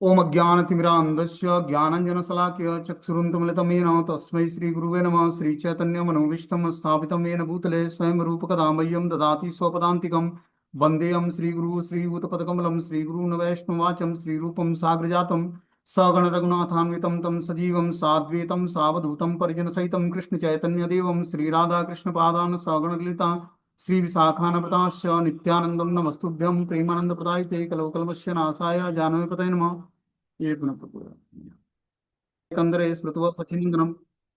ओम अज्ञानतिमिरान्धस्य ज्ञानञ्जनशलाकया चक्षुरुन्मिलितं येन तस्मै श्रीगुरुवे नमः। श्रीचैतन्यमनोभीष्टं स्थापितं येन भूतले स्वयं रूपकदा मह्यं ददाति स्वपदान्तिकं। वन्देऽहं श्रीगुरुः श्रीयुतपदकमलं श्रीगुरून् वैष्णवाचं श्रीरूपं साग्रजातं सगणरघुनाथान्वितं तं सजीवं साद्वैतं सावधूतं परिजनसहितं कृष्णचैतन्यदेवं श्रीराधाकृष्णपादान् सगणललिता श्रीविशाखान्विताश्च नित्यानन्दं नमस्तुभ्यं प्रेमानन्दप्रदायिते कलौकल्मस्य नाशाय जानवीपतये नमः। एक मिनट कंदरे स्मृत्वा सचिंद्रम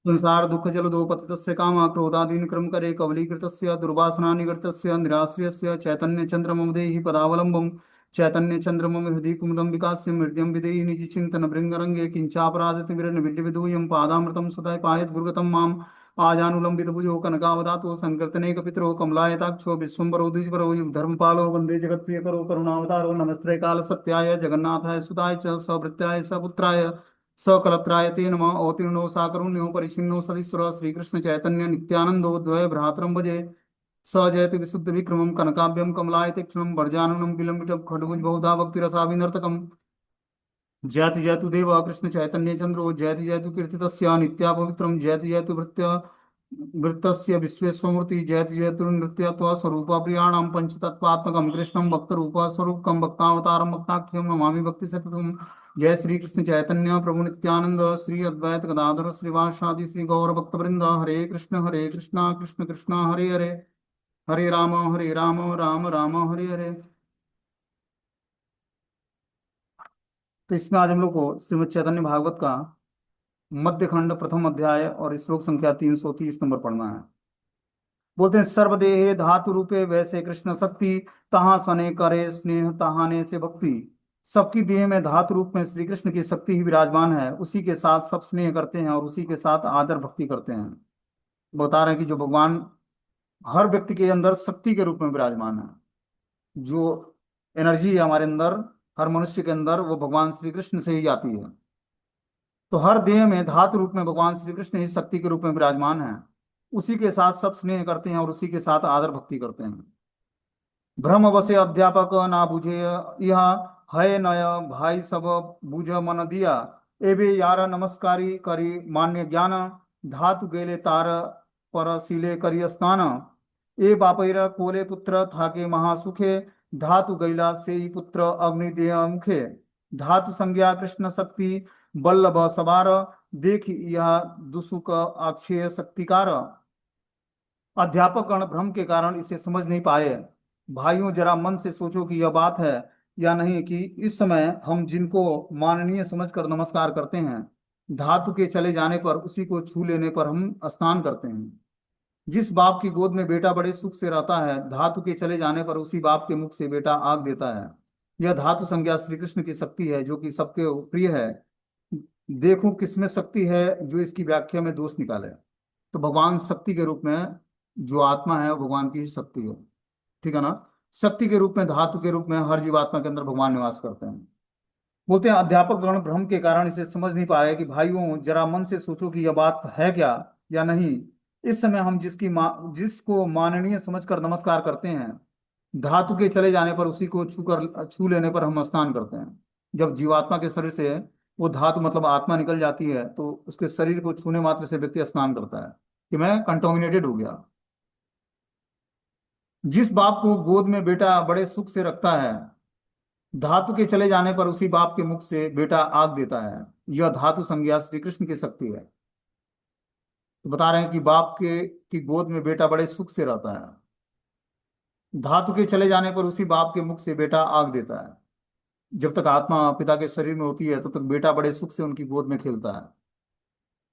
संसार दुख जलदो पतितस्य काम क्रोधादीन क्रम करे कवलीकृतस्य दुर्वासना निगर्तस्य निराश्रयस्य चैतन्य चंद्रमम देहि पदावलंबम चैतन्य चंद्रमम हृदय कुमुदम विकास्य मृद्यम विदेहि निज चिंतन भृंगरंगे किंचापराधति विरन विद्य विदूयम पादामृतम सदा पायत दुर्गतम माम आजानुलंबित भुजो कनकावदातो संकीर्तने कपितरो कमलायताक्षो विश्वम्बरो द्विजवरो धर्मपालो वंदे जगत प्रिय करो करुणावतारो नमस्ते काल सत्याय जगन्नाथाय सुताय च सवृत्याय सपुत्राय सकलत्राय ते नमः। अवतीर्णो साकरुण्यो परिचिन्नो सदीश्वर श्रीकृष्ण चैतन्य नित्यानंदो द्वय भ्रातरम भजे स जयति विशुद्ध विक्रमं कनकाभ्यं कमलायतिक्षणं वर्जाननं विलंबितं खड्गुज बहुधा भक्तिरसाविनर्तकम्। जयति जयतु देव कृष्ण चैतन्य चंद्रो जयति जयतु कीर्तितस्य नित्या पवित्रम जयति जयतु भृत्य वृत्तस्य विश्वेश्वमूर्ति जयति जयतु नृत्य स्वरूप प्रियाणां पंचतत्वात्मकं कृष्णं भक्त रूप स्वरूपकं भक्तावतारं भक्ताख्यं नमामि भक्ति सततम। जय श्री कृष्ण चैतन्य प्रभु नित्यानंद श्री अद्वैत गदाधर श्रीवासादि श्री गौर भक्तवृंद हरे कृष्णा कृष्ण कृष्ण हरे हरे हरे राम राम राम हरे हरे। तो इसमें आज हम लोग को श्रीमद् चैतन्य भागवत का मध्य खंड प्रथम अध्याय और श्लोक संख्या 330 नंबर पढ़ना है। बोलते हैं सर्वदेहे धातु रूपे वैसे कृष्ण शक्ति तहाँ सने करे स्नेह तहाने से भक्ति। सबकी देह में धातु रूप में श्री कृष्ण की शक्ति ही विराजमान है, उसी के साथ सब स्नेह करते हैं और उसी के साथ आदर भक्ति करते हैं। बता रहे हैं कि जो भगवान हर व्यक्ति के अंदर शक्ति के रूप में विराजमान है, जो एनर्जी है हमारे अंदर हर मनुष्य के अंदर, वो भगवान श्री कृष्ण से ही आती है। तो हर देह में धातु रूप में भगवान श्री कृष्ण ही शक्ति के रूप में विराजमान है, उसी के साथ सब स्नेह करते हैं और उसी के साथ आदर भक्ति करते हैं। भ्रम बसे अध्यापक ना बुझे यह है नय भाई सब बुझ मन दिया। एबे यार नमस्कारी करी मान्य ज्ञान धातु गेले तार पर सीले करी स्नान। ए बापैर कोले पुत्र थाके महासुखे धातु गैला से ही पुत्र अग्निदेह मुखे। धातु संज्ञा कृष्ण शक्ति बल्लभ सवार देख यह दुसुक अक्षय शक्तिकार। अध्यापक गण भ्रम के कारण इसे समझ नहीं पाए। भाइयों जरा मन से सोचो कि यह बात है या नहीं कि इस समय हम जिनको माननीय समझकर नमस्कार करते हैं, धातु के चले जाने पर उसी को छू लेने पर हम स्नान करते हैं। जिस बाप की गोद में बेटा बड़े सुख से रहता है, धातु के चले जाने पर उसी बाप के मुख से बेटा आग देता है। यह धातु संज्ञा श्री कृष्ण की शक्ति है जो कि सबके प्रिय है। देखो किसमें शक्ति है जो इसकी व्याख्या में दोष निकाले। तो भगवान शक्ति के रूप में जो आत्मा है वो भगवान की ही शक्ति है, ठीक है ना। शक्ति के रूप में धातु के रूप में हर जीवात्मा के अंदर भगवान निवास करते हैं। बोलते हैं अध्यापक गण भ्रम के कारण इसे समझ नहीं पाए कि भाइयों जरा मन से सोचो कि यह बात है क्या या नहीं। इस समय हम जिसको माननीय समझकर नमस्कार करते हैं, धातु के चले जाने पर उसी को छू लेने पर हम स्नान करते हैं। जब जीवात्मा के शरीर से वो धातु मतलब आत्मा निकल जाती है तो उसके शरीर को छूने मात्र से व्यक्ति स्नान करता है कि मैं कंटोमिनेटेड हो गया। जिस बाप को गोद में बेटा बड़े सुख से रखता है, धातु के चले जाने पर उसी बाप के मुख से बेटा आग देता है। यह धातु संज्ञा श्री कृष्ण की शक्ति है। तो बता रहे हैं कि बाप के की गोद में बेटा बड़े सुख से रहता है, धातु के चले जाने पर उसी बाप के मुख से बेटा आग देता है। जब तक आत्मा पिता के शरीर में होती है तब तक बेटा बड़े सुख से उनकी गोद में खेलता है,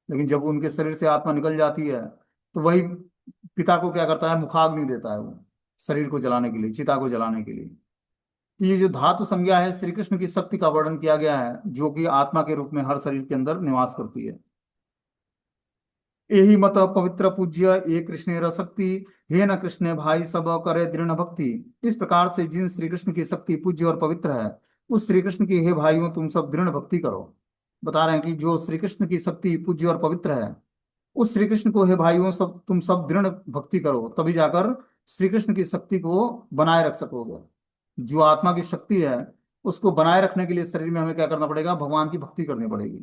लेकिन जब उनके शरीर से आत्मा निकल जाती है तो वही पिता को क्या करता है, मुखाग्नि देता है वो शरीर को जलाने के लिए, चिता को जलाने के लिए। तो ये जो धातु संज्ञा है श्री कृष्ण की शक्ति का वर्णन किया गया है जो कि आत्मा के रूप में हर शरीर के अंदर निवास करती है। यही मत पवित्र पूज्य ये कृष्ण शक्ति हे न कृष्ण भाई सब करे दृढ़ भक्ति। इस प्रकार से जिन श्री कृष्ण की शक्ति पूज्य और पवित्र है, उस श्री कृष्ण की हे भाइयों तुम सब दृढ़ भक्ति करो। बता रहे हैं कि जो श्री कृष्ण की शक्ति पूज्य और पवित्र है, उस श्री कृष्ण को हे भाइयों सब तुम सब दृढ़ भक्ति करो, तभी जाकर श्री कृष्ण की शक्ति को बनाए रख सकोगे। जो आत्मा की शक्ति है उसको बनाए रखने के लिए शरीर में हमें क्या करना पड़ेगा, भगवान की भक्ति करनी पड़ेगी,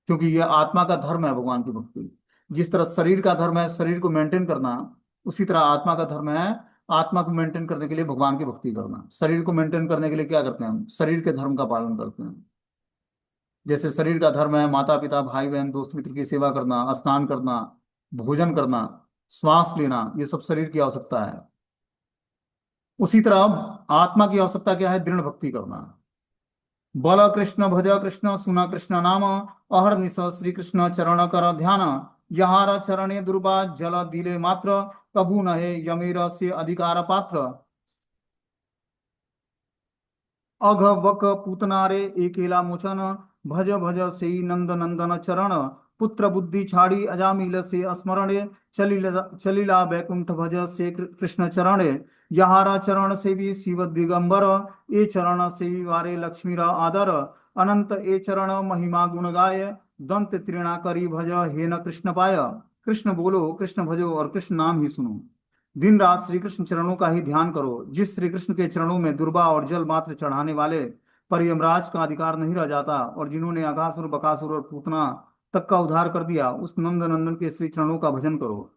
क्योंकि यह आत्मा का धर्म है भगवान की भक्ति। जिस तरह शरीर का धर्म है शरीर को मेंटेन करना, उसी तरह आत्मा का धर्म है आत्मा को मेंटेन करने के लिए भगवान की भक्ति करना। शरीर को मेंटेन करने के लिए क्या करते हैं हम, शरीर के धर्म का पालन करते हैं। जैसे शरीर का धर्म है माता पिता भाई बहन दोस्त मित्र की सेवा करना, स्नान करना, भोजन करना, श्वास लेना, ये सब शरीर की आवश्यकता है। उसी तरह आत्मा की आवश्यकता क्या है, दृढ़ भक्ति करना। बल कृष्ण भज कृष्ण सुन कृष्ण नाम, अहर्निश श्री कृष्ण चरण कर ध्यान, यहार चरणे दुर्बा जल दिले मात्र, कभू नहे यमीर से अधिकार पात्र। अघ बक पूतनारे एकेला मोचन, भज भज से नंद नंदन चरण, पुत्र बुद्धि छाड़ी अजामिल से स्मरणे, चलिला बैकुंठ भज से कृष्ण चरणे, यहारा चरण सेवी शिव दिगंबर, ए चरण सेवी वारे लक्ष्मी रा आदर, अनंत ए चरण महिमा गुण गाय, दंत त्रिणा करी भज हे न कृष्ण पाय। कृष्ण बोलो कृष्ण भजो और कृष्ण नाम ही सुनो। दिन रात श्री कृष्ण चरणों का ही ध्यान करो। जिस श्री कृष्ण के चरणों में दुर्बा और जल मात्र चढ़ाने वाले पर यमराज का अधिकार नहीं रह जाता, और जिन्होंने अघासुर बकासुर और पूतना तक का उद्धार कर दिया, उस नंद नंदन के श्री चरणों का भजन करो।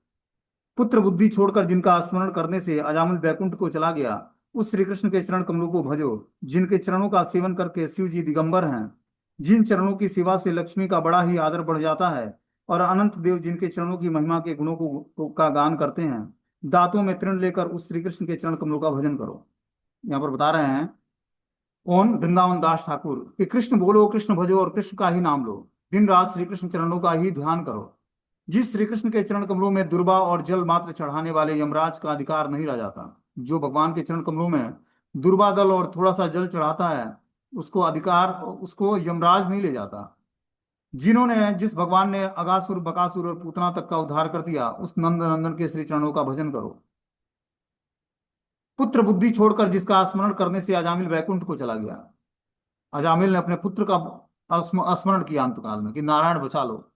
पुत्र बुद्धि छोड़कर जिनका स्मरण करने से अजामिल बैकुंठ को चला गया, उस श्री कृष्ण के चरण कमलों को भजो। जिनके चरणों का सेवन करके शिव जी दिगंबर हैं, जिन चरणों की सेवा से लक्ष्मी का बड़ा ही आदर बढ़ जाता है, और अनंत देव जिनके चरणों की महिमा के गुणों का गान करते हैं, दांतों में तृण लेकर उस श्री कृष्ण के चरण कमलों का भजन करो। यहाँ पर बता रहे हैं कौन, वृंदावन दास ठाकुर, कि कृष्ण बोलो कृष्ण भजो और कृष्ण का ही नाम लो। दिन रात श्री कृष्ण चरणों का ही ध्यान करो। जिस श्री कृष्ण के चरण कमलों में दुर्बा और जल मात्र चढ़ाने वाले यमराज का अधिकार नहीं रह जाता, जो भगवान के चरण कमलों में दुर्बा दल और थोड़ा सा जल चढ़ाता है, उसको अधिकार, उसको यमराज नहीं ले जाता। जिस भगवान ने अगासुर बकासुर और पूतना तक का उद्धार कर दिया, उस नंद नंदन के श्री चरणों का भजन करो। पुत्र बुद्धि छोड़कर जिसका स्मरण करने से अजामिल वैकुंठ को चला गया। अजामिल ने अपने पुत्र का स्मरण किया अंतकाल में कि नारायण बचा लो,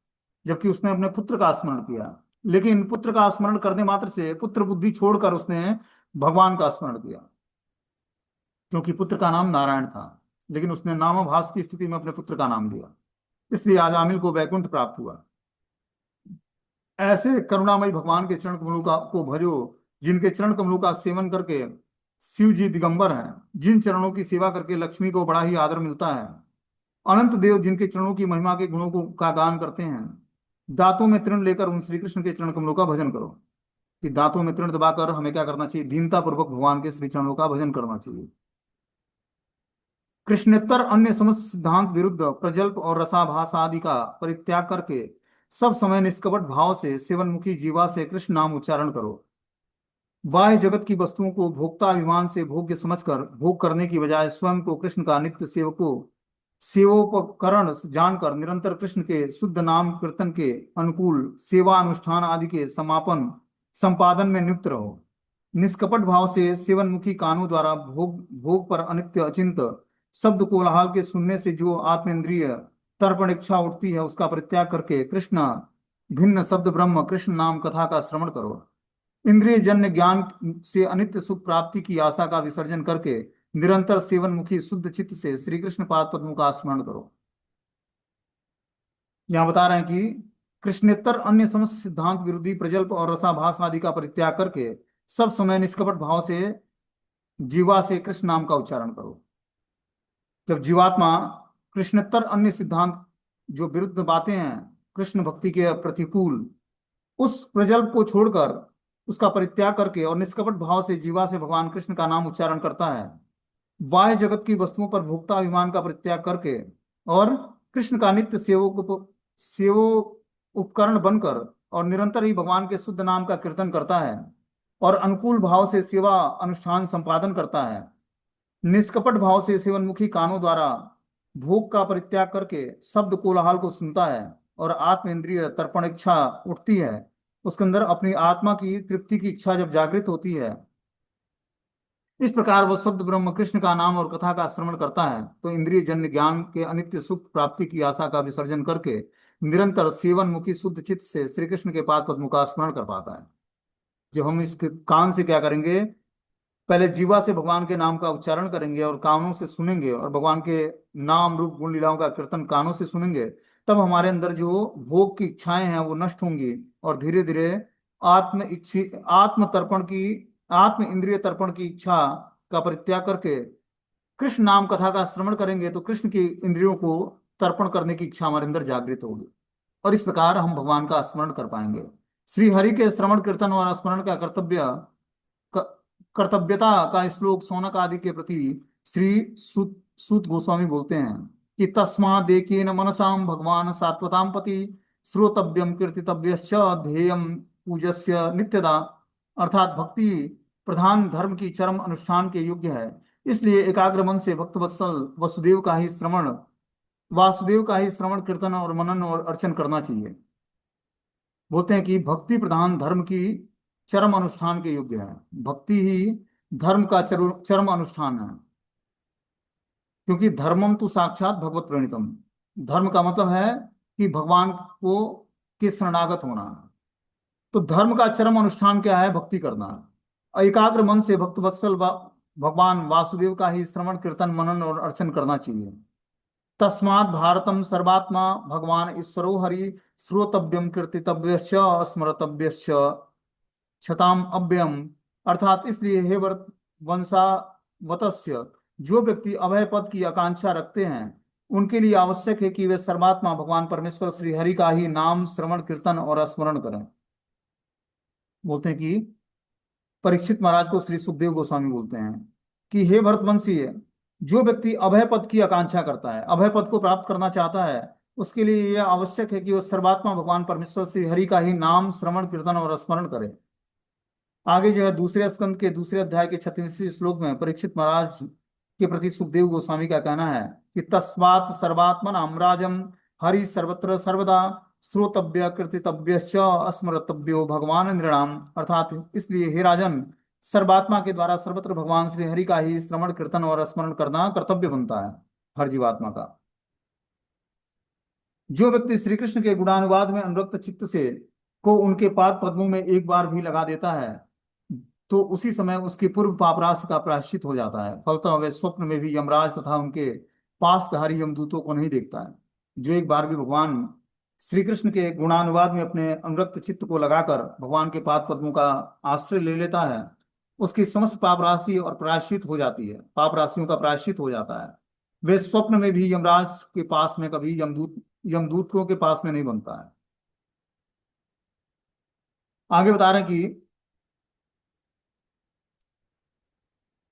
जबकि उसने अपने पुत्र का स्मरण किया। लेकिन पुत्र का स्मरण करने मात्र से पुत्र बुद्धि छोड़कर उसने भगवान का स्मरण किया, क्योंकि पुत्र का नाम नारायण था, लेकिन उसने नामाभास की स्थिति में अपने पुत्र का नाम लिया, इसलिए अजामिल को वैकुंठ प्राप्त हुआ। ऐसे करुणामय भगवान के चरण कमलों का को भजो, जिनके चरण कमलों का सेवन करके शिव जी दिगंबर हैं, जिन चरणों की सेवा करके लक्ष्मी को बड़ा ही आदर मिलता है, अनंत देव जिनके चरणों की महिमा के गुणों को का गान करते हैं, दांतों में तृण लेकर उन श्री कृष्ण के चरण कमलों का भजन करो। कि दांतों में तृण दबाकर हमें क्या करना चाहिए, दीनता पूर्वक भगवान के श्री चरणों का भजन करना चाहिए। कृष्णेतर अन्य समस्त सिद्धांत विरुद्ध प्रजल्प और रसाभास आदि का परित्याग करके सब समय निष्कपट भाव से सेवनमुखी जीवा से कृष्ण नाम उच्चारण करो। बाह्य जगत की वस्तुओं को भोक्ताभिमान से भोग्य समझकर भोग करने की बजाय स्वयं को कृष्ण का नित्य सेवोपकरण जानकर निरंतर कृष्ण के शुद्ध नाम कीर्तन के अनुकूल सेवा अनुष्ठान आदि के समापन संपादन में नियुक्त रहो। निष्कपट भाव से सेवनमुखी कानों द्वारा भोग भोग पर अनित्य अचिंत शब्द कोलाहल के सुनने से जो आत्मेंद्रिय तर्पण इच्छा उठती है, उसका परित्याग करके कृष्ण भिन्न शब्द ब्रह्म कृष्ण नाम कथा का श्रवण करो। इंद्रिय जन्य ज्ञान से अनित्य सुख प्राप्ति की आशा का विसर्जन करके निरंतर सेवन मुखी शुद्ध चित्त से श्री कृष्ण पाद पद्मों का स्मरण करो। यहाँ बता रहे हैं कि कृष्णेतर अन्य समस्त सिद्धांत विरोधी प्रजल्प और रसाभास आदि का परित्याग करके सब समय निष्कपट भाव से जीवा से कृष्ण नाम का उच्चारण करो। जब जीवात्मा कृष्णेतर अन्य सिद्धांत जो विरुद्ध बातें हैं कृष्ण भक्ति के प्रतिकूल, उस प्रजल्प को छोड़कर उसका परित्याग करके और निष्कपट भाव से जीवा से भगवान कृष्ण का नाम उच्चारण करता है, बाह्य जगत की वस्तुओं पर भोक्ता अभिमान का परित्याग करके और कृष्ण का नित्य सेवो उपकरण बनकर और निरंतर ही भगवान के शुद्ध नाम का कीर्तन करता है और अनुकूल भाव से सेवा अनुष्ठान संपादन करता है, निष्कपट भाव से सेवनमुखी कानों द्वारा भोग का परित्याग करके शब्द कोलाहल को सुनता है और आत्म इंद्रिय तर्पण इच्छा उठती है, उसके अंदर अपनी आत्मा की तृप्ति की इच्छा जब जागृत होती है, इस प्रकार वह शब्द ब्रह्म कृष्ण का नाम और कथा का श्रवण करता है, तो इंद्रिय जन्य ज्ञान के अनित्य सुख प्राप्ति की आशा का विसर्जन करके निरंतर सेवन मुखी शुद्ध चित्त से श्री कृष्ण के पाद पद्मों का स्मरण कर पाता है। जब हम इस कान से क्या करेंगे, पहले जीवा से भगवान के नाम का उच्चारण करेंगे और कानों से सुनेंगे, और भगवान के नाम रूप गुण लीलाओं का कीर्तन कानों से सुनेंगे, तब हमारे अंदर जो भोग की इच्छाएं हैं वो नष्ट होंगी, और धीरे धीरे आत्म इच्छी आत्म तर्पण की आत्म इंद्रिय तर्पण की इच्छा का परित्याग करके कृष्ण नाम कथा का श्रवण करेंगे, तो कृष्ण की इंद्रियों को तर्पण करने की इच्छा हमारे अंदर जागृत होगी, और इस प्रकार हम भगवान का स्मरण कर पाएंगे। श्री हरि के श्रवण कीर्तन और स्मरण का क- कर्तव्यता का श्लोक शौनक आदि के प्रति श्री सूत गोस्वामी बोलते हैं कि तस्मादेकेन मनसाम भगवान सात्वताम पति श्रोतव्यम कीर्तितव्यश्च ध्येयम पूजस्य नित्यदा। अर्थात भक्ति प्रधान धर्म की चरम अनुष्ठान के योग्य है, इसलिए एकाग्र मन से भक्त वत्सल वासुदेव का ही श्रवण कीर्तन और मनन और अर्चन करना चाहिए। बोलते हैं कि भक्ति प्रधान धर्म की चरम अनुष्ठान के योग्य है। भक्ति ही धर्म का चरम अनुष्ठान है, क्योंकि धर्मम तो साक्षात भगवत प्रणीतम। धर्म का मतलब है कि भगवान को के शरणागत होना। तो धर्म का चरम अनुष्ठान क्या है? भक्ति करना। एकाग्र मन से भक्त वत्सल भगवान वासुदेव का ही श्रवण कीर्तन मनन और अर्चन करना चाहिए। तस्मात् भारतम सर्वात्मा भगवान ईश्वरो हरि श्रोतव्यम कीर्तितव्यश्च स्मरतव्यश्च क्षताम अव्ययम। अर्थात इसलिए हे वंशावतस्य, जो व्यक्ति अभय पद की आकांक्षा रखते हैं उनके लिए आवश्यक है कि वे सर्वात्मा भगवान परमेश्वर श्री हरि का ही नाम श्रवण कीर्तन और स्मरण करें। बोलते हैं कि परीक्षित महाराज को श्री सुखदेव गोस्वामी बोलते हैं कि हे भरतवंशी, जो व्यक्ति अभय पद की आकांक्षा करता है, अभय पद को प्राप्त करना चाहता है, उसके लिए यह आवश्यक है कि वह सर्वात्मा भगवान परमेश्वर श्री हरि का ही नाम श्रवण कीर्तन और स्मरण करे। आगे जो है दूसरे स्कंद के दूसरे अध्याय के 36वें श्लोक में परीक्षित महाराज के प्रति सुखदेव गोस्वामी का कहना है कि तस्मात् सर्वात्मन अमराजम हरि सर्वत्र सर्वदा श्रोतव्य कीर्तितव्यश्च स्मरतव्यो भगवान नृणाम। अर्थात इसलिए हे राजन, सर्वात्मा के द्वारा सर्वत्र भगवान श्री हरि का ही श्रवण कीर्तन और स्मरण करना कर्तव्य बनता है हर जीवात्मा का। जो व्यक्ति श्री कृष्ण के गुणानुवाद में अनुरक्त चित्त से को उनके पाद पद्मों में एक बार भी लगा देता है, तो उसी समय उसकी पूर्व पापराशि का प्रायश्चित हो जाता है। फलतः वह स्वप्न में भी यमराज तथा उनके पासधारी यमदूतों को नहीं देखता है। जो एक बार भी भगवान श्री कृष्ण के गुणानुवाद में अपने अनुरक्त चित्त को लगाकर भगवान के पाद पद्मों का आश्रय ले लेता है, उसकी समस्त पाप राशि और प्रायश्चित हो जाती है, पाप राशियों का प्रायश्चित हो जाता है। वे स्वप्न में भी यमराज के पास में कभी यमदूतों के पास में नहीं बनता है। आगे बता रहे हैं कि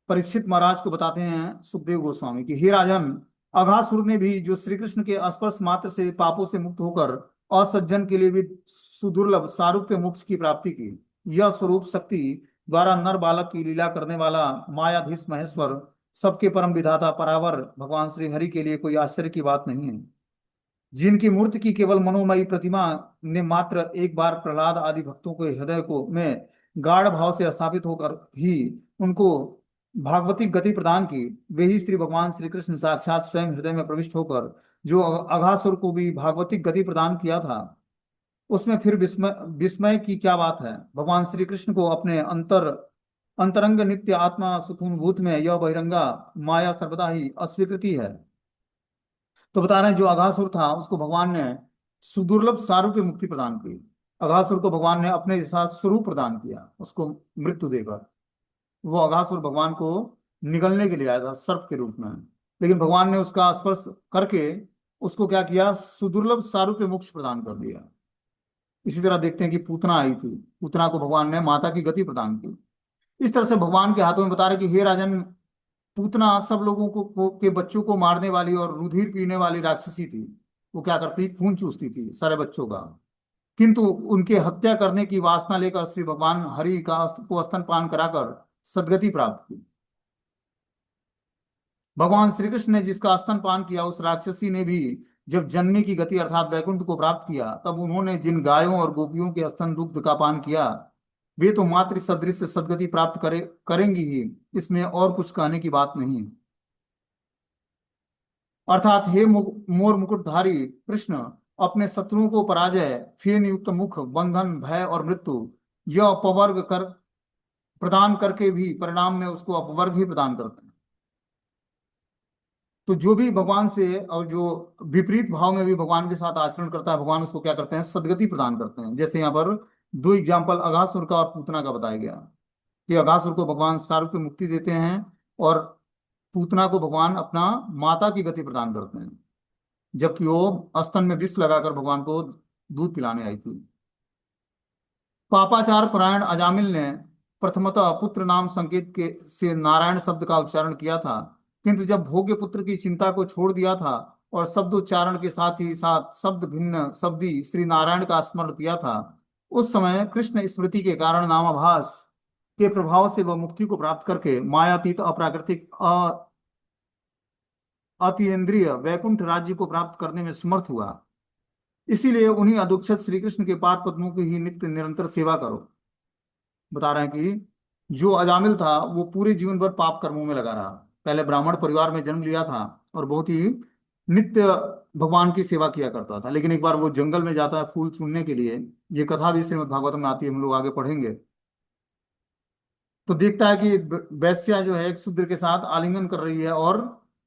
परीक्षित महाराज को बताते हैं सुखदेव गोस्वामी कि हे राजन, अघासुर ने भी, जो श्री कृष्ण के स्पर्श मात्र से पापों से मुक्त होकर असज्जन के लिए भी सुदुर्लभ सारूप्य मोक्ष की प्राप्ति की, यह स्वरूप शक्ति द्वारा नर बालक की लीला करने वाला मायाधीश महेश्वर, सबके परम विधाता परावर भगवान श्री हरि के लिए कोई आश्चर्य की बात नहीं है। जिनकी मूर्ति की केवल मनोमयी प्रतिमा ने मात्र एक बार प्रहलाद आदि भक्तों के हृदय को में गाढ़ भाव से स्थापित होकर ही उनको भागवतिक गति प्रदान की, वे ही श्री भगवान श्री कृष्ण साक्षात स्वयं हृदय में प्रविष्ट होकर जो अघासुर को भी भागवतिक गति प्रदान किया था, उसमें फिर विस्मय विस्मय की क्या बात है। भगवान श्री कृष्ण को अपने अंतरंग नित्य आत्मा सुखूनभूत में यह बहिरंगा माया सर्वदा ही अस्वीकृति है। तो बता रहे हैं जो अघासुर था उसको भगवान ने सुदुर्लभ सारूप्य मुक्ति प्रदान की। अघासुर को भगवान ने अपने जैसा स्वरूप प्रदान किया, उसको मृत्यु देकर। वो अघासुर भगवान को निगलने के लिए आया था सर्प के रूप में, लेकिन भगवान ने उसका स्पर्श करके उसको क्या किया? सुदुर्लभ सारूप्य मोक्ष प्रदान कर दिया। इसी तरह देखते हैं कि पूतना आई थी, पूतना को भगवान ने माता की गति प्रदान की। इस तरह से भगवान के हाथों में बता रहे कि हे राजन, पूतना सब लोगों के बच्चों को मारने वाली और रुधिर पीने वाली राक्षसी थी। वो क्या करती? खून चूसती थी सारे बच्चों का। किंतु उनके हत्या करने की वासना लेकर श्री भगवान हरि का को स्तनपान कराकर सदगति प्राप्त की। भगवान श्री कृष्ण ने जिसका स्तनपान किया, उस राक्षसी ने भी जब जननी की गति अर्थात वैकुंठ को प्राप्त किया, तब उन्होंने जिन गायों और गोपियों के स्तन दुग्ध का पान किया, वे तो मातृ सदृश सदगति प्राप्त करेंगी ही, इसमें और कुछ कहने की बात नहीं। अर्थात हे मोर मुकुटधारी कृष्ण, अपने शत्रुओं को पराजय, फेन युक्त मुख, बंधन, भय और मृत्यु, यह अपवर्ग कर प्रदान करके भी परिणाम में उसको अपवर्ग ही प्रदान करते हैं। तो जो भी भगवान से और जो विपरीत भाव में भी भगवान के साथ आचरण करता है, भगवान उसको क्या करते हैं, सदगति प्रदान करते हैं। जैसे यहाँ पर दो एग्जाम्पल अघासुर का और पूतना का बताया गया कि अघासुर को भगवान शार्प की मुक्ति देते हैं और पूतना को भगवान अपना माता की गति प्रदान करते हैं, जबकि वो स्तन में विष लगाकर भगवान को दूध पिलाने आई थी। पापाचार परायण अजामिल ने प्रथमतः पुत्र नाम संकेत के से नारायण शब्द का उच्चारण किया था, किंतु जब भोग्य पुत्र की चिंता को छोड़ दिया था और शब्दोच्चारण के साथ ही साथ शब्द भिन्न शब्दी श्री नारायण का स्मरण किया था, उस समय कृष्ण स्मृति के कारण नामाभास के प्रभाव से वह मुक्ति को प्राप्त करके मायातीत अप्राकृतिक अतीन्द्रिय वैकुंठ राज्य को प्राप्त करने में समर्थ हुआ। इसीलिए उन्हीं अधोक्षज श्री कृष्ण के पाद पद्मों की ही नित्य निरंतर सेवा करो। बता रहे हैं कि जो अजामिल था वो पूरे जीवन भर पाप कर्मों में लगा रहा। पहले ब्राह्मण परिवार में जन्म लिया था और बहुत ही नित्य भगवान की सेवा किया करता था, लेकिन एक बार वो जंगल में जाता है फूल चुनने के लिए। ये कथा भी श्रीमद् भागवत में आती है, हम लोग आगे पढ़ेंगे। तो देखता है कि एक वेश्या जो है एक शूद्र के साथ आलिंगन कर रही है और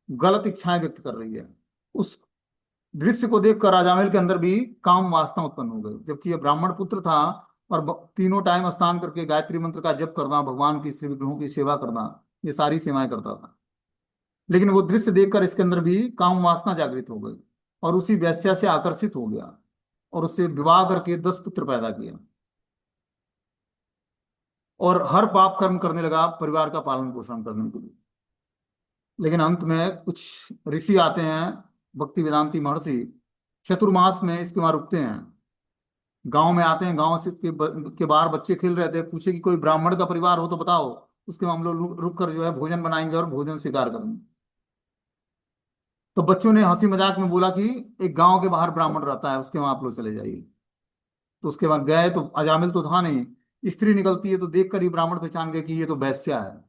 गलत इच्छाएं व्यक्त कर रही है। उस दृश्य को देखकर अजामिल के अंदर भी काम वासना उत्पन्न हो गई, जबकि ये ब्राह्मण पुत्र था और तीनों टाइम स्नान करके गायत्री मंत्र का जप करना, भगवान की श्री विग्रहों की सेवा करना, ये सारी सेवाएं करता था। लेकिन वो दृश्य देखकर इसके अंदर भी काम वासना जागृत हो गई और उसी वेश्या से आकर्षित हो गया और उससे विवाह करके 10 पुत्र पैदा किया और हर पाप कर्म करने लगा परिवार का पालन पोषण करने के लिए। लेकिन अंत में कुछ ऋषि आते हैं, भक्ति वेदांती महर्षि, चतुर्मास में इसके वहां रुकते हैं। गांव में आते हैं, गांव से के बाहर बच्चे खेल रहे थे, पूछे कि कोई ब्राह्मण का परिवार हो तो बताओ, उसके वहां हम लोग रुक कर जो है भोजन बनाएंगे और भोजन स्वीकार करेंगे। तो बच्चों ने हंसी मजाक में बोला कि एक गांव के बाहर ब्राह्मण रहता है, उसके वहां आप लोग चले जाइए। तो उसके बाद गए तो अजामिल तो था नहीं, स्त्री निकलती है तो देख कर ही ब्राह्मण पहचान गए कि ये तो वैश्या है।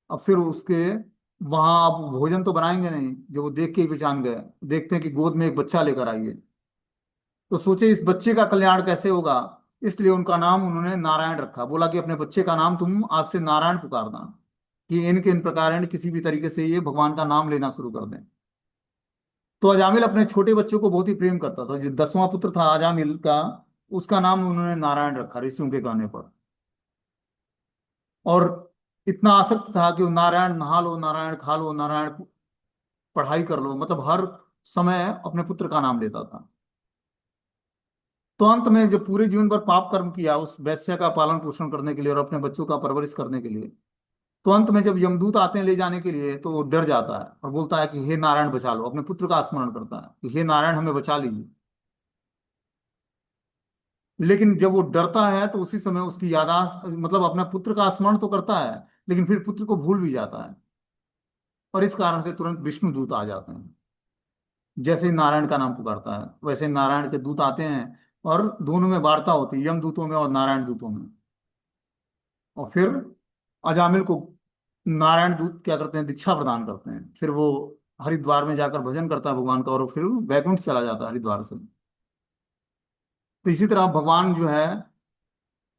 अब फिर उसके वहां आप भोजन तो बनाएंगे नहीं, जो वो देख के ही पहचान गए। देखते हैं कि गोद में एक बच्चा लेकर आइए, तो सोचे इस बच्चे का कल्याण कैसे होगा, इसलिए उनका नाम उन्होंने नारायण रखा। बोला कि अपने बच्चे का नाम तुम आज से नारायण पुकारना, कि इनके इन प्रकार किसी भी तरीके से ये भगवान का नाम लेना शुरू कर दें। तो अजामिल अपने छोटे बच्चों को बहुत ही प्रेम करता था। जो 10वां पुत्र था अजामिल का, उसका नाम उन्होंने नारायण रखा ऋषियों के कहने पर। और इतना आसक्त था कि वो नारायण नहा लो, नारायण खा लो, नारायण पढ़ाई कर लो, मतलब हर समय अपने पुत्र का नाम लेता था। तो अंत में जब पूरे जीवन भर पाप कर्म किया उस वैश्य का पालन पोषण करने के लिए और अपने बच्चों का परवरिश करने के लिए, तो अंत में जब यमदूत आते हैं ले जाने के लिए तो वो डर जाता है और बोलता है कि हे नारायण बचा लो। अपने पुत्र का स्मरण करता है कि हे नारायण हमें बचा लीजिए। लेकिन जब वो डरता है तो उसी समय उसकी यादाश्त, मतलब अपने पुत्र का स्मरण तो करता है लेकिन फिर पुत्र को भूल भी जाता है, और इस कारण से तुरंत विष्णु दूत आ जाते हैं। जैसे ही नारायण का नाम पुकारता है वैसे ही नारायण के दूत आते हैं और दोनों में वार्ता होती है, यम दूतों में और नारायण दूतों में। और फिर अजामिल को नारायण दूत क्या करते हैं, दीक्षा प्रदान करते हैं। फिर वो हरिद्वार में जाकर भजन करता है भगवान का और फिर वैकुंठ चला जाता है हरिद्वार से। तो इसी तरह भगवान जो है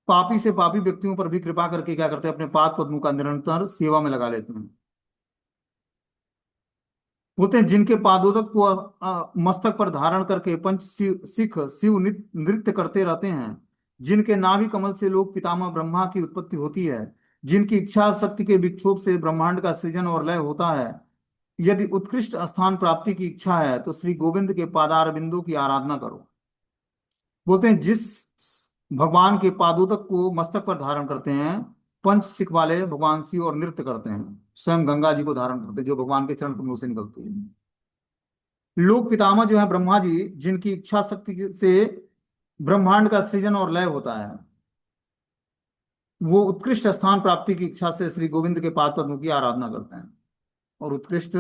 पापी से पापी व्यक्तियों पर भी कृपा करके क्या करते हैं, अपने पाद पद्मों का निरंतर सेवा में लगा लेते हैं। बोलते हैं जिनके पादोदक को मस्तक पर धारण करके पंच सिख शिव नृत्य करते रहते हैं, जिनके नाभि कमल से लोग पितामह ब्रह्मा की उत्पत्ति होती है, जिनकी इच्छा शक्ति के विक्षोभ से ब्रह्मांड का सृजन और लय होता है, यदि उत्कृष्ट स्थान प्राप्ति की इच्छा है तो श्री गोविंद के पादार बिंदु की आराधना करो। बोलते हैं जिस भगवान के पादोदक को मस्तक पर धारण करते हैं, पंच सिख वाले भगवान शिव और नृत्य करते हैं, स्वयं गंगा जी को धारण करते हैं जो भगवान के चरण कमलों से निकलती है। लोक पितामह जो है ब्रह्मा जी, जिनकी इच्छा शक्ति से ब्रह्मांड का सृजन और लय होता है, वो उत्कृष्ट स्थान प्राप्ति की इच्छा से श्री गोविंद के पाद पद्मों की आराधना करते हैं और उत्कृष्ट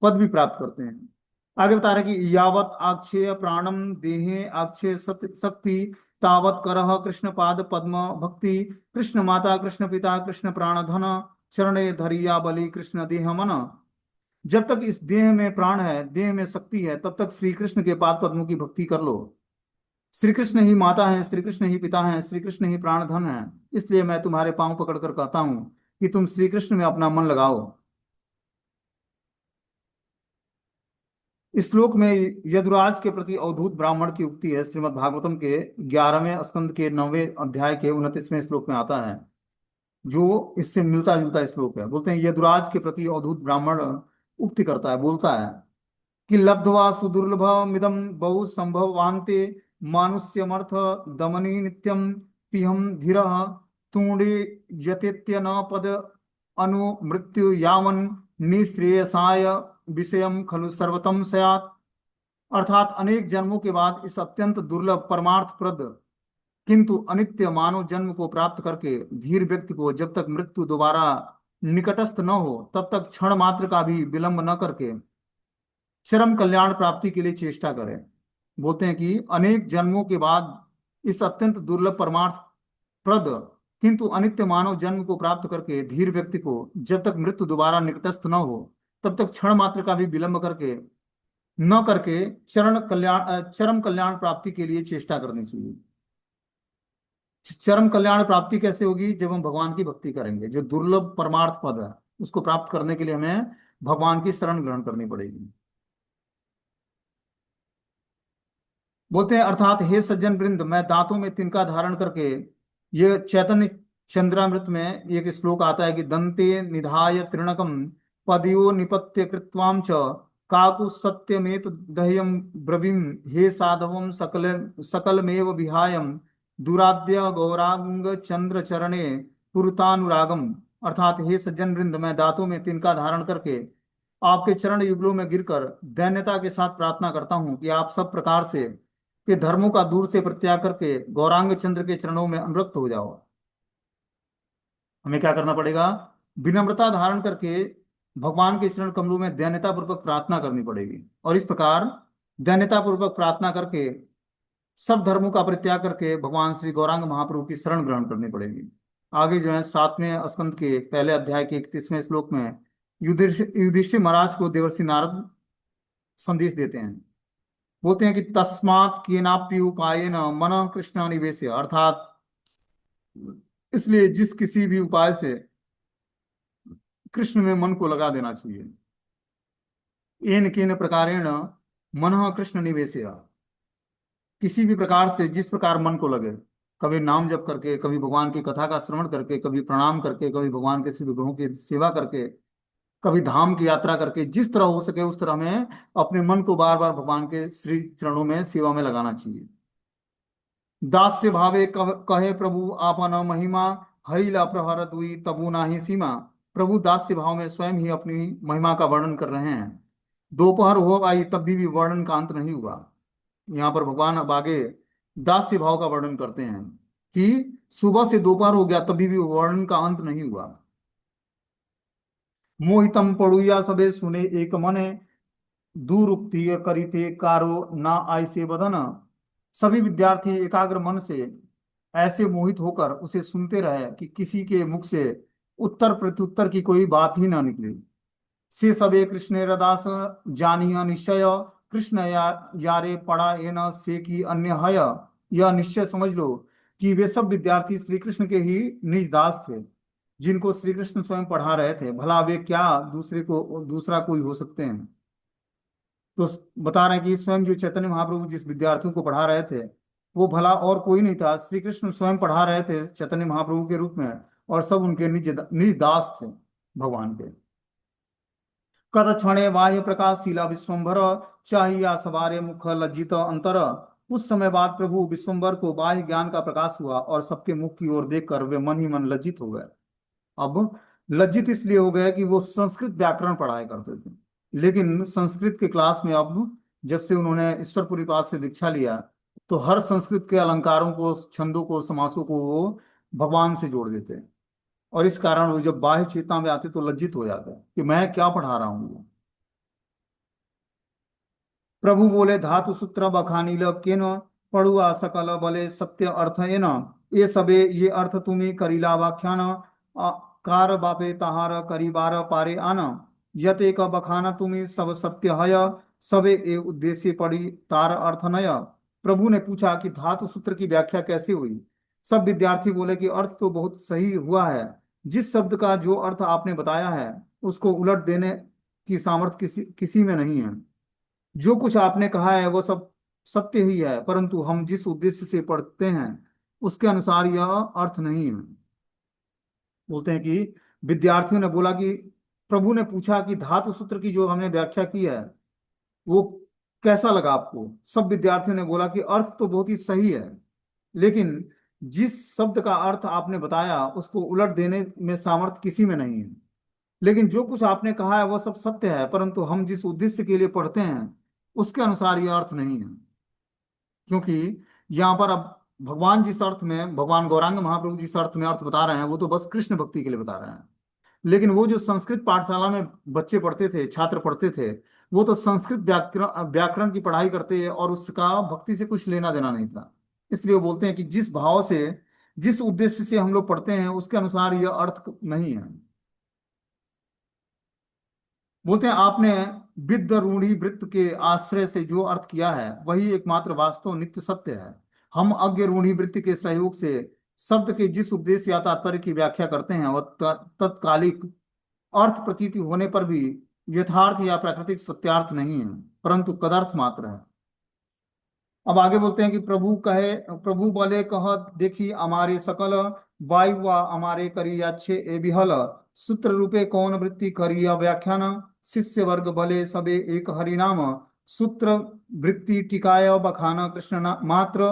पद भी प्राप्त करते हैं। आगे बता रहे कि यावत आक्षेय प्राणम देहे आक्षेय शक्ति तावत करह कृष्ण पाद पद्म भक्ति कृष्ण माता कृष्ण पिता कृष्ण प्राण धन चरणे धरिया बलि कृष्ण देह मन। जब तक इस देह में प्राण है, देह में शक्ति है, तब तक श्री कृष्ण के पाद पद्मों की भक्ति कर लो। श्री कृष्ण ही माता है, श्री कृष्ण ही पिता है, श्री कृष्ण ही प्राण धन है। इसलिए मैं तुम्हारे पांव पकड़कर कहता हूं कि तुम श्री कृष्ण में अपना मन लगाओ। इस श्लोक में यदुराज के प्रति अवधूत ब्राह्मण की उक्ति है। श्रीमद् भागवतम के 11वें स्कंद के 9वें अध्याय के 29वें श्लोक में आता है, जो इससे मिलता जुलता श्लोक है। बोलते हैं यदुराज के प्रति अवधूत ब्राह्मण उक्ति करता है, बोलता है कि लब्ध्वा सुदुर्लभमिदं बहु संभवान्ते मानुष्यमर्थ दमनी नित्यं पिहम धीरः तूणे यतेत्य न पद अनु मृत्यु यावन निःश्रेयसाय विषयम खलु सर्वतम स्यात्। अर्थात अनेक जन्मों के बाद इस अत्यंत दुर्लभ परमार्थप्रद किंतु अनित्य मानव जन्म को प्राप्त करके धीर व्यक्ति को जब तक मृत्यु दोबारा निकटस्थ न हो तब तक क्षण मात्र का भी विलंब न करके चरम कल्याण प्राप्ति के लिए चेष्टा करें। बोलते हैं कि अनेक जन्मों के बाद इस अत्यंत दुर्लभ परमार्थ प्रद किंतु अनित्य मानव जन्म को प्राप्त करके धीर व्यक्ति को जब तक मृत्यु दोबारा निकटस्थ न हो तब तक क्षण मात्र का भी विलंब करके न करके चरम कल्याण प्राप्ति के लिए चेष्टा करनी चाहिए। चरम कल्याण प्राप्ति कैसे होगी? जब हम भगवान की भक्ति करेंगे। जो दुर्लभ परमार्थ पद है उसको प्राप्त करने के लिए हमें भगवान की शरण ग्रहण करनी पड़ेगी। बोलते हैं अर्थात हे सज्जन वृंद, मैं दांतों में तिनका धारण करके, ये चैतन्य चंद्रामृत में एक श्लोक आता है कि दंते निधाय तृणकम पदयो निपत्य कृत्वाम च काकु सत्यमेत दह्यम ब्रवीम हे साधवम सकल सकलमेव विहायम दुराद्य गौरांग चंद्र चरणे पुरतानुरागम। अर्थात हे सज्जन वृंद, मैं दांतों में तिनका धारण करके आपके चरण युगलों में गिरकर दैन्यता के साथ प्रार्थना करता हूं कि आप सब प्रकार से के धर्मों का दूर से परित्याग करके गौरांग चंद्र के चरणों में अनुरक्त हो जाओ। हमें क्या करना पड़ेगा? विनम्रता धारण करके भगवान के चरण कमलों में दैन्यता पूर्वक प्रार्थना करनी पड़ेगी। और इस प्रकार दैन्यता पूर्वक प्रार्थना करके सब धर्मों का परित्याग करके भगवान श्री गौरांग महाप्रभु की शरण ग्रहण करनी पड़ेगी। आगे जो है 7वें स्कंद के पहले अध्याय के 31वें श्लोक में युधिष्ठिर महाराज को देवर्षि नारद संदेश देते हैं। बोलते हैं कि तस्मात् केनाप्य उपायेन मन कृष्ण निवेश, अर्थात इसलिए जिस किसी भी उपाय से कृष्ण में मन को लगा देना चाहिए। येन केन प्रकारेण मन कृष्ण निवेश, किसी भी प्रकार से जिस प्रकार मन को लगे, कभी नाम जप करके, कभी भगवान की कथा का श्रवण करके, कभी प्रणाम करके, कभी भगवान के श्री विग्रहों की सेवा करके, कभी धाम की यात्रा करके, जिस तरह हो सके उस तरह में अपने मन को बार बार भगवान के श्री चरणों में सेवा में लगाना चाहिए। दास्य भावे कहे प्रभु आपन महिमा हरिला प्रहर दुई तबु नाही सीमा। प्रभु दास्य भाव में स्वयं ही अपनी महिमा का वर्णन कर रहे हैं। दोपहर हो आई तब भी वर्णन का अंत नहीं हुआ। यहाँ पर भगवान अब आगे दास्य भाव का वर्णन करते हैं कि सुबह से दोपहर हो गया तभी भी वर्णन का अंत नहीं हुआ। मोहितम पड़ुया सबे सुने एक मने दुरुक्ति करिते कारो ना आयसे बदन। सभी विद्यार्थी एकाग्र मन से ऐसे मोहित होकर उसे सुनते रहे कि किसी के मुख से उत्तर प्रत्युत्तर की कोई बात ही ना निकली। से सबे कृष्ण रदास जानिया निश्चय कृष्ण यारे पड़ा ये न से की अन्य हय। यह निश्चय समझ लो कि वे सब विद्यार्थी श्री कृष्ण के ही निज दास थे, जिनको श्री कृष्ण स्वयं पढ़ा रहे थे। भला वे क्या दूसरा कोई हो सकते हैं? तो बता रहे हैं कि स्वयं जो चैतन्य महाप्रभु जिस विद्यार्थियों को पढ़ा रहे थे वो भला और कोई नहीं था, श्री कृष्ण स्वयं पढ़ा रहे थे चैतन्य महाप्रभु के रूप में, और सब उनके निज निज दास थे भगवान के। कद क्षणे बाह्य प्रकाश शीला विश्वम्भर चाहिया सवारे मुख लज्जित अंतर। उस समय बाद प्रभु विश्वम्भर को बाह्य ज्ञान का प्रकाश हुआ और सबके मुख की ओर देखकर वे मन ही मन लज्जित हो गए। अब लज्जित इसलिए हो गए कि वो संस्कृत व्याकरण पढ़ाया करते थे, लेकिन संस्कृत के क्लास में अब जब से उन्होंने ईश्वरपुरी पाद से दीक्षा लिया तो हर संस्कृत के अलंकारों को, छंदों को, समासों को वो भगवान से जोड़ देते हैं। और इस कारण वो जब बाह्य चेतना में आते तो लज्जित हो जाते हैं कि मैं क्या पढ़ा रहा हूँ। प्रभु बोले धातु सूत्र बखानील केन पढ़ुआ सकल बले सत्य अर्थ एन। ये सबे ये अर्थ तुम्हें करीला व्याख्यान कार बापे तहार करीबार पारे आन। यत एक बखाना तुम्हें सब सत्य हय सबे ए उद्देश्य पड़ी तार अर्थ नय। प्रभु ने पूछा कि धातु सूत्र की व्याख्या कैसे हुई। सब विद्यार्थी बोले कि अर्थ तो बहुत सही हुआ है। जिस शब्द का जो अर्थ आपने बताया है उसको उलट देने की सामर्थ्य किसी किसी में नहीं है। जो कुछ आपने कहा है वो सब सत्य ही है, परंतु हम जिस उद्देश्य से पढ़ते हैं उसके अनुसार यह अर्थ नहीं है। बोलते हैं कि विद्यार्थियों ने बोला कि प्रभु ने पूछा कि धातु सूत्र की जो हमने व्याख्या की है वो कैसा लगा आपको। सब विद्यार्थियों ने बोला कि अर्थ तो बहुत ही सही है, लेकिन जिस शब्द का अर्थ आपने बताया उसको उलट देने में सामर्थ्य किसी में नहीं है। लेकिन जो कुछ आपने कहा है वो सब सत्य है, परंतु हम जिस उद्देश्य के लिए पढ़ते हैं उसके अनुसार यह अर्थ नहीं है। क्योंकि यहाँ पर अब भगवान जिस अर्थ में, भगवान गौरांग महाप्रभु जिस अर्थ में अर्थ बता रहे हैं वो तो बस कृष्ण भक्ति के लिए बता रहे हैं। लेकिन वो जो संस्कृत पाठशाला में बच्चे पढ़ते थे, छात्र पढ़ते थे, वो तो संस्कृत व्याकरण व्याकरण की पढ़ाई करते और उसका भक्ति से कुछ लेना देना नहीं था। इसलिए वो बोलते हैं कि जिस भाव से, जिस उद्देश्य से हम लोग पढ़ते हैं उसके अनुसार यह अर्थ नहीं है। बोलते हैं आपने विद्ध रूढ़ि वृत्त के आश्रय से जो अर्थ किया है वही एकमात्र वास्तव नित्य सत्य है। हम अज्ञ रूढ़ि वृत्ति के सहयोग से शब्द के जिस उद्देश्य या तात्पर्य की व्याख्या करते हैं वह तत्कालिक अर्थ प्रतीति होने पर भी यथार्थ या प्राकृतिक सत्यार्थ नहीं है, परंतु कदर्थ मात्र है। अब आगे बोलते हैं कि प्रभु बोले कह देखी हमारे सकल वायु व हमारे करी अच्छे ए बिहल सूत्र रूपे कौन वृत्ति करी व्याख्यान शिष्य वर्ग भले सबे एक हरिनाम सूत्र वृत्ति टिकाय बखाना कृष्ण मात्र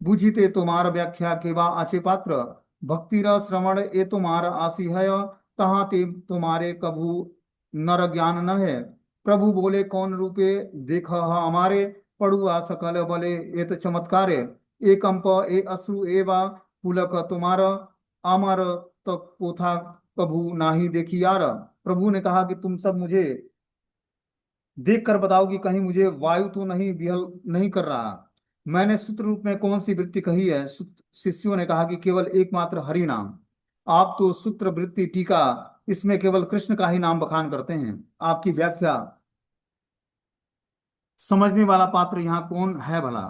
बुझिते तुम्हार व्याख्या केवा आचे पात्र भक्ति र श्रवण ए तुम्हार आसी है तहाँ ते तुम्हारे कभू नर ज्ञान न है। प्रभु बोले कौन रूपे देख हमारे पड़ुआ सकल बले एत चमत्कार ए कंप ए अश्रु ए वा पुलक तुम्हार अमर तक पोथा कभू नाही देखी यार। प्रभु ने कहा कि तुम सब मुझे देख कर बताओ कि कहीं मुझे वायु तो नहीं विहल नहीं कर रहा। मैंने सूत्र रूप में कौन सी वृत्ति कही है। शिष्यों ने कहा कि केवल एकमात्र हरि नाम। आप तो सूत्र वृत्ति टीका इसमें केवल कृष्ण का ही नाम बखान करते हैं। आपकी व्याख्या समझने वाला पात्र यहाँ कौन है भला।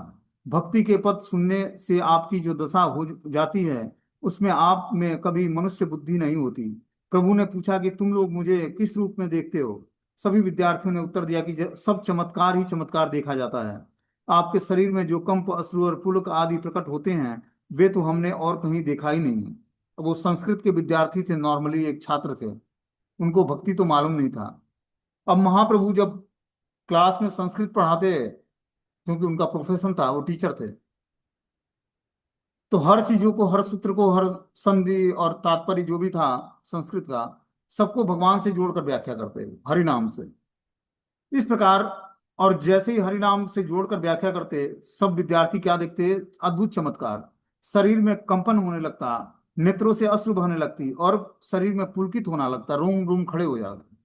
भक्ति के पद सुनने से आपकी जो दशा हो जाती है उसमें आप में कभी मनुष्य बुद्धि नहीं होती। प्रभु ने पूछा कि तुम लोग मुझे किस रूप में देखते हो। सभी विद्यार्थियों ने उत्तर दिया कि सब चमत्कार ही चमत्कार देखा जाता है। आपके शरीर में जो कंप अश्रु और पुलक आदि प्रकट होते हैं वे तो हमने और कहीं देखा ही नहीं। अब वो संस्कृत के विद्यार्थी थे, नॉर्मली एक छात्र थे, उनको भक्ति तो मालूम नहीं था। अब महाप्रभु जब क्लास में संस्कृत पढ़ाते, क्योंकि उनका प्रोफेशन था, वो टीचर थे, तो हर चीजों को, हर सूत्र को, हर संधि और तात्पर्य जो भी था संस्कृत का, सबको भगवान से जोड़कर व्याख्या करते हरि नाम से। इस प्रकार, और जैसे ही हरि नाम से जोड़कर व्याख्या करते सब विद्यार्थी क्या देखते, अद्भुत चमत्कार। शरीर में कंपन होने लगता, नेत्रों से अश्रु बहने लगती और शरीर में पुलकित होना लगता, रोम रोम खड़े हो जाते।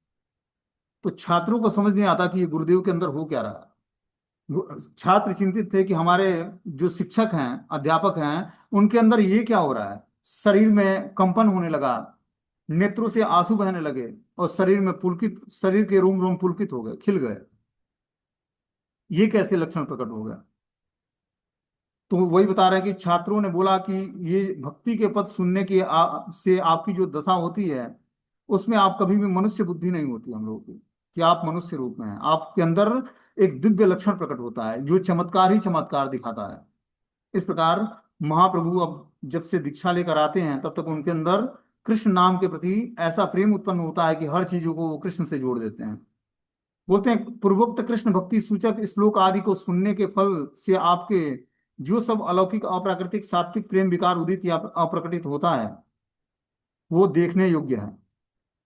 तो छात्रों को समझ नहीं आता कि ये गुरुदेव के अंदर हो क्या रहा है। छात्र चिंतित थे कि हमारे जो शिक्षक हैं, अध्यापक हैं, उनके अंदर ये क्या हो रहा है। शरीर में कंपन होने लगा, नेत्रों से आंसू बहने लगे और शरीर में पुलकित, शरीर के रोम रोम पुलकित हो गए, खिल गए। ये कैसे लक्षण प्रकट हो गया। तो वही बता रहे हैं कि छात्रों ने बोला कि ये भक्ति के पद सुनने की से आपकी जो दशा होती है उसमें आप कभी भी मनुष्य बुद्धि नहीं होती हम लोगों की, कि आप मनुष्य रूप में हैं। आपके अंदर एक दिव्य लक्षण प्रकट होता है जो चमत्कार ही चमत्कार दिखाता है। इस प्रकार महाप्रभु अब जब से दीक्षा लेकर आते हैं तब तक उनके अंदर कृष्ण नाम के प्रति ऐसा प्रेम उत्पन्न होता है कि हर चीजों को वो कृष्ण से जोड़ देते हैं। बोलते हैं पूर्वोक्त कृष्ण भक्ति सूचक श्लोक आदि को सुनने के फल से आपके जो सब अलौकिक अप्राकृतिक सात्विक प्रेम विकार उदित या अप्रकटित होता है वो देखने योग्य है।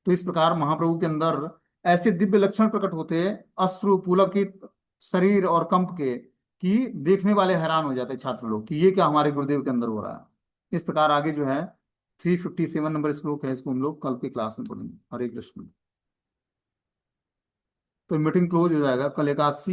तो इस प्रकार महाप्रभु के अंदर ऐसे दिव्य लक्षण प्रकट होते हैं, अश्रु पुलकित शरीर और कंप के, कि देखने वाले हैरान हो जाते छात्र लोग कि ये क्या हमारे गुरुदेव के अंदर हो रहा है। इस प्रकार आगे जो है 357 नंबर श्लोक है, इसको हम लोग कल के क्लास में पढ़ेंगे। हरे कृष्ण। तो मीटिंग क्लोज हो जाएगा, कल एकादशी है।